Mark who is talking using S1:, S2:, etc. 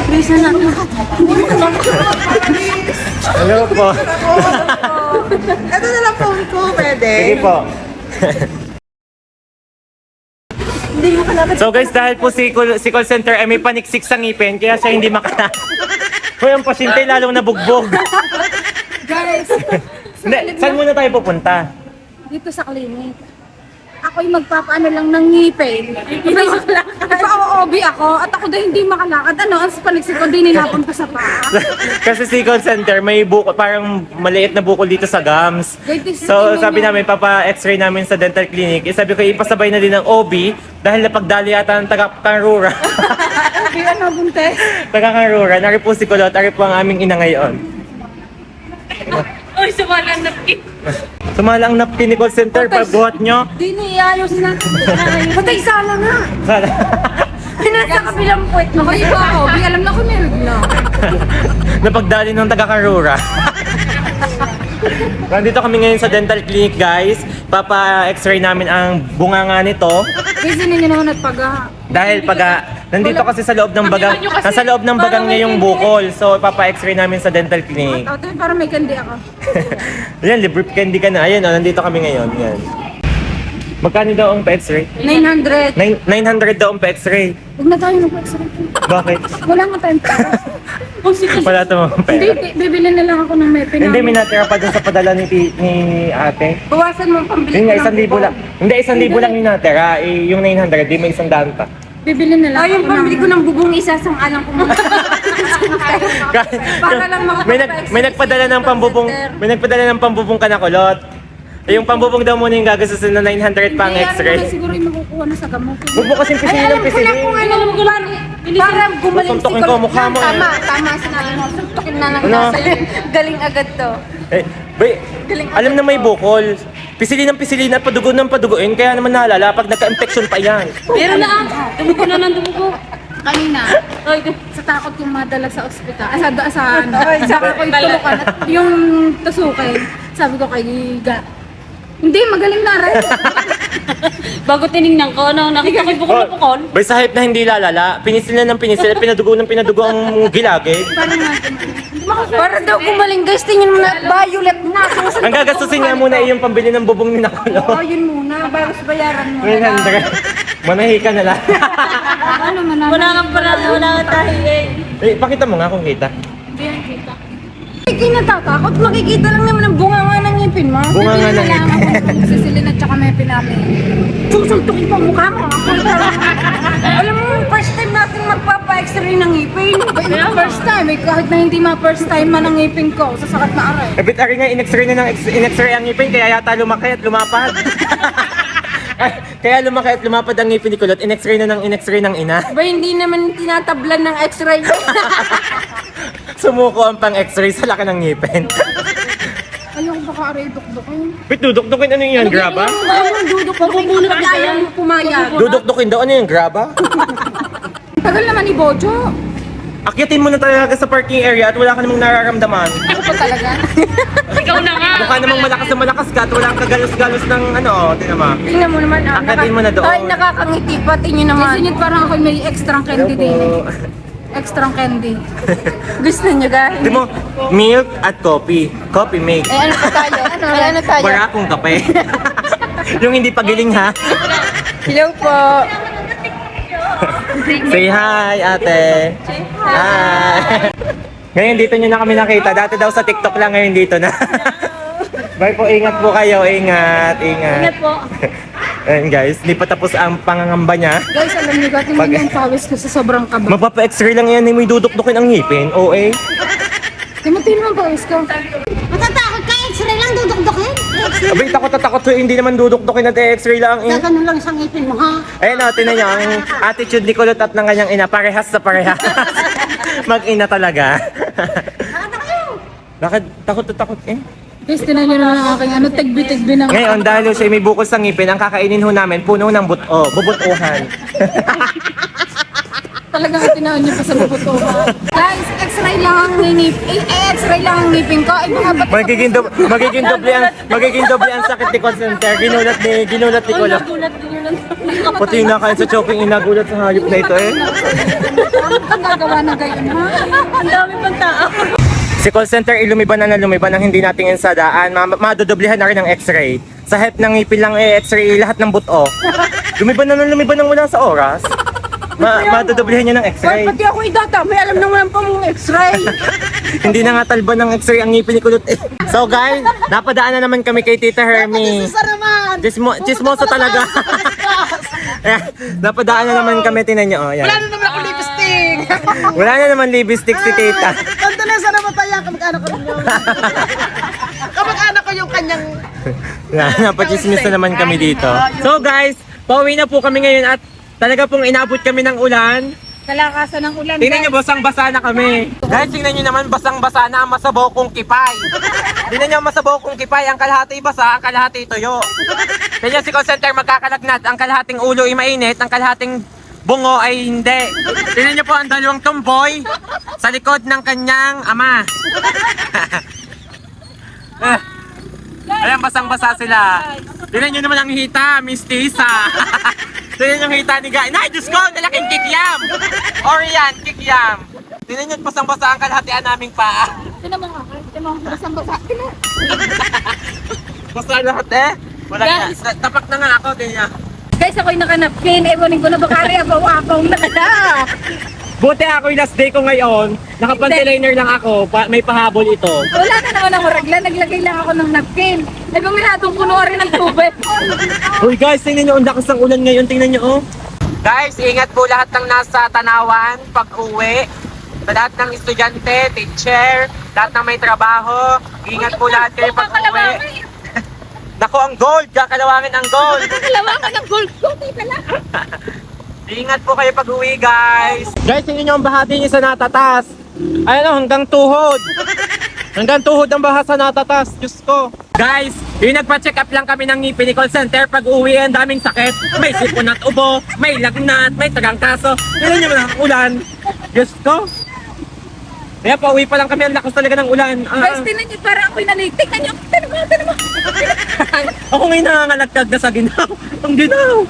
S1: Bisa na.
S2: Hello po.
S3: Ito na lang phone ko, pwede.
S2: Sige po.
S3: Hindi mo kalapit.
S2: So guys, dahil po si call center ay may paniksik sa ngipin, kaya siya hindi makala. Hoy, ang pasyente lalong nabugbog.
S1: Guys,
S2: Hindi, saan muna tayo pupunta?
S1: dito sa clinic. Ako'y magpapaano lang ng ngipin. Nagpa-OB ako at ako dahil hindi makalakad. Ano, ang paniksik ko, din nilapon ko sa paa.
S2: Kasi si call center may bukol, parang maliit na bukol dito sa gums. So sabi namin, papa-x-ray namin sa dental clinic. Sabi ko, ipasabay na din ng OB dahil napagdali yata ng taga-Kanrura.
S1: OB, ano, buntes?
S2: Taga-Kanrura, nari po si Kulot, nari po ang aming ina ngayon.
S4: Uy, sumalang napkin.
S2: Sumala ang napkin ni call center, pagbuhat nyo.
S1: Di niayos na. Patay sana nga.
S2: Sana.
S1: Pinasa kabilang puwet. Ako iba ako. Di alam na ko meron na.
S2: Napagdali ng taga-Karura. Nandito kami ngayon sa dental clinic, guys. Papa-x-ray namin ang bunganga nito.
S1: Kasi ninyo naman nagpaga.
S2: Dahil nandito kasi sa loob ng bagang, nasa loob ng bagang niya yung bukol. So papa-x-ray namin sa dental clinic.
S1: Ito parang may kandi ako.
S2: Ayan, libre candy ka na. Ayan, nandito kami ngayon. Yan. Magkano daw ang pa-x-ray?
S1: 900.
S2: 900 daw ang pa-x-ray.
S1: Huwag na tayo mag-extra.
S2: Bakit?
S1: Wala nga tayong pera.
S2: Wala tayong
S1: Hindi,
S2: pera.
S1: bibili na lang ako ng mepe
S2: Hindi, may natira pa dun sa padala ni ate.
S1: Bawasan mo ang pambili.
S2: Yun nga,
S1: ng
S2: 1,000 lang. Hindi, 1,000 lang yung natira. Eh, yung 900, di may 100 pa.
S1: Bibili na lang.
S4: Yung pambili ko ng bubong isa sang alang ko mga. Para lang
S2: may nagpadala ng pambubong, may nagpadala ng pambubong ka na kulot. Eh, yung pambubong daw muna yung gagastusin na 900 pang x-ray.
S1: Siguro yung makukuha na sa gamot.
S2: Huwag mo kasing pisilin ng pisilin.
S4: Para gumaling
S2: Suntukin ko ang mukha mo.
S4: Tama, sinabi mo. Suntukin na ng
S2: Ano?
S4: nasa. Galing agad to.
S2: Eh, bay, alam na may bukol. Pisilin ng pisilin at padugo ng paduguin. Kaya naman naalala pag nagka-infection pa yan.
S4: Meron na dumugo na ng dumugo.
S1: Kanina, sa takot kong madala sa ospital, sa ako yung tulukan at yung tusukin, sabi ko kay Giga, hindi, magaling na rin.
S4: Bago tinignan ko, nakita ko yung bukol na bukol.
S2: Bay, sa hype na hindi lalala, pinisil na ng pinisil, pinadugo ng pinadugo ang gilagid.
S4: Para daw gumaling guys, tingin mo na violet na.
S2: Ang gagastusin nga muna ay yung pambili ng bubong ni Nakulo.
S4: Yun muna, bago sa bayaran mo.
S2: 900. Manahi ka na lang.
S1: Ano man
S4: Wala kang pala, wala kang tahi eh.
S2: Eh, pakita mo nga kung kita.
S1: Hindi natatakot, makikita lang naman ang bunga nga ng ngipin mo.
S2: Bunga nga ng ngipin.
S1: Sisilin at saka may pinapin. Susuntukin pa ang mukha mo.
S4: Alam mo, first time natin magpapa-x-ray ng ngipin.
S1: First time, eh, kahit na hindi first time man ang ngipin ko, sa sakat na aray.
S2: Eh, bitari nga, in-x-ray na ng in-x-ray ang ngipin, kaya yata lumaki at lumapad. Ay, kaya lumaki at lumapad ang ngipin ni Kulot, in-x-ray na ng in-x-ray ng ina.
S4: Ba hindi naman tinatablan ng x-ray.
S2: Sumuko ang pang-x-ray sa laki ng ngipin.
S1: Ayoko baka aray dukdukin.
S2: Wait, dudukdukin ano yun, graba?
S4: Anong dudok ko muna kasi ayaw mo pumayag.
S2: Dudukdukin daw, ano yun, graba?
S1: Tagal naman ni Bojo.
S2: Akyatin mo na talaga sa parking area at wala ka namang nararamdaman.
S1: Ako pa talaga.
S4: Ikaw na nga.
S2: Mukha namang malakas na malakas ka at walang kagalos-galos ng ano, tinama.
S4: Tingnan mo naman.
S2: Akyatin mo na doon.
S4: Ay, nakakangiti pa. Tingnan naman.
S1: Kasi parang ako may extra candy din. Extra candy.
S4: Gusto niyo guys?
S2: Di mo, milk at coffee. Coffee make.
S4: Eh, ano pa tayo? Ano tayo?
S2: Barakong kape. Yung hindi pagiling ha.
S4: Hello po.
S2: Say hi, ate. Hi. Ngayon dito nyo na kami nakita. Dati daw sa TikTok lang, ngayon dito na. Bye po, ingat po kayo. Ingat, ingat.
S4: Ingat po.
S2: Ayan guys, hindi pa tapos ang pangangamba niya.
S1: Guys, alam niyo ba, tingnan niyo yung pawis ko sa sobrang kaba.
S2: Magpapa-x-ray lang yan, may dudukdukin ang ngipin. OA.
S1: Tingnan mo ang pawis ko.
S5: Matatakot ka, x-ray lang dudukdukin.
S2: Abay, takot-takot to, hindi naman dudukdukin at x-ray lang. Eh.
S5: Gagano lang sa ngipin mo, ha?
S2: Ayun o, tinan niyo, ang attitude ni Kulot at ng kanyang ina, parehas sa parehas. Mag-ina talaga. Bakit takot na takot eh?
S1: Guys, tingnan niyo na ang aking ano, tigbi-tigbi ng...
S2: Ngayon, dahil siya may bukol sa ngipin, ang kakainin ho namin, puno ng bubutuhan.
S1: Talagang tinawin niyo pa sa bubuto. Guys, x-ray lang ang x-ray lang ang ngipin ko. Ay, mga ba't
S2: magiging doble ang sakit ni call center. Ginulat ni Kulot.
S4: Gulat din yun.
S2: Pati na kain sa choking inagulat sa hayop na ito eh.
S1: Ang gagawa ng gayon, ha?
S4: Ang dami pang tao.
S2: Si call center lumiban na lumiban ang hindi nating insadaan. Madodoblihan na rin ng x-ray. Sa help ng ngipin lang x-ray lahat ng buto. Lumiban na lumiban ng wala sa oras. Madodoblihan niya ng x-ray.
S4: Pati ako idata, may alam naman pa mong x-ray.
S2: Hindi na nga talba ng x-ray ang ngipin ni Kulot eh. So guys, napadaan na naman kami kay Tita Hermie.
S3: Isa naman.
S2: Chismoso talaga. Napadaan na naman kami, tinan niyo. Oh, yan.
S3: Wala na naman ako lipstick.
S2: Wala na naman lipstick si Tita.
S3: Kanta na sana mataya. Kamag-anak ko rin yun. Kamag-anak ko yung kanyang...
S2: Napachismis na naman kami dito. So guys, pauwi na po kami ngayon at talaga pong inabot kami ng ulan.
S1: Kalakasan ng ulan.
S2: Tingnan nyo, basang-basa na kami. Guys, tingnan nyo naman, basang-basa na ang masabaw kong kipay. Tingnan nyo, ang masabaw kong kipay, ang kalahati basa, ang kalahati tuyo. Tingnan nyo, si call center magkakalagnat, ang kalahating ulo ay mainit, ang kalahating bungo ay hindi. Tingnan nyo po ang dalawang tomboy sa likod ng kanyang ama. Ayan, basang-basa sila. Tingnan nyo naman ang hita, Miss Tisa. Tingnan yung hita ni Guy. Nay, Diyos ko, nalaking kikyam! Orian, kikyam. Tingnan nyo, basang-basa ang kalahatian naming paa.
S1: Tinan mo nga, tinan mo, basang-basa. Tinan mo.
S2: Basta lahat eh. Wala
S1: Guys.
S2: nga. Tapak na nga ako, tingnan.
S1: Guys, ako'y nakanapkin. Ewanin ko na baka rin abaw-abaw na kada.
S2: Buti ako yung last day ko ngayon. Nakapantiliner lang ako. May pahabol ito.
S1: Wala na naman ako regla. Naglagay lang ako ng napkin. Ay, bumihatong puno rin ng tubig.
S2: Uy guys, tingnan nyo, ang lakas ng ulan ngayon. Tingnan nyo, oh. Guys, ingat po lahat ng nasa Tanawan pag uwi. Sa lahat ng estudyante, teacher, lahat ng may trabaho. Ingat po lahat kayo pag uwi. Nako, ang gold! Kakalawangin ang gold!
S1: Kalawa ka ng gold ko. Tita lang.
S2: Ingat po kayo pag uwi, guys! Guys, tingnan nyo ang bahati niyo sa natatas. Ayun, hanggang tuhod. Hanggang tuhod ang baha sa natatas. Diyos ko. Guys, yung nagpa-check up lang kami ng ngipin ni call center. Pag uwi, ang daming sakit. May sipon at ubo, may lagnat, may tarangkaso. Tingnan nyo lang ang ulan. Diyos ko. Kaya pauwi pa lang kami, ang lakas talaga ng ulan.
S1: Guys, tinan nyo, parang ako'y nalitik. Tinan nyo, tinan mo.
S2: Ako ngayon nangangalagtag na sa ginaw. Ang ginaw.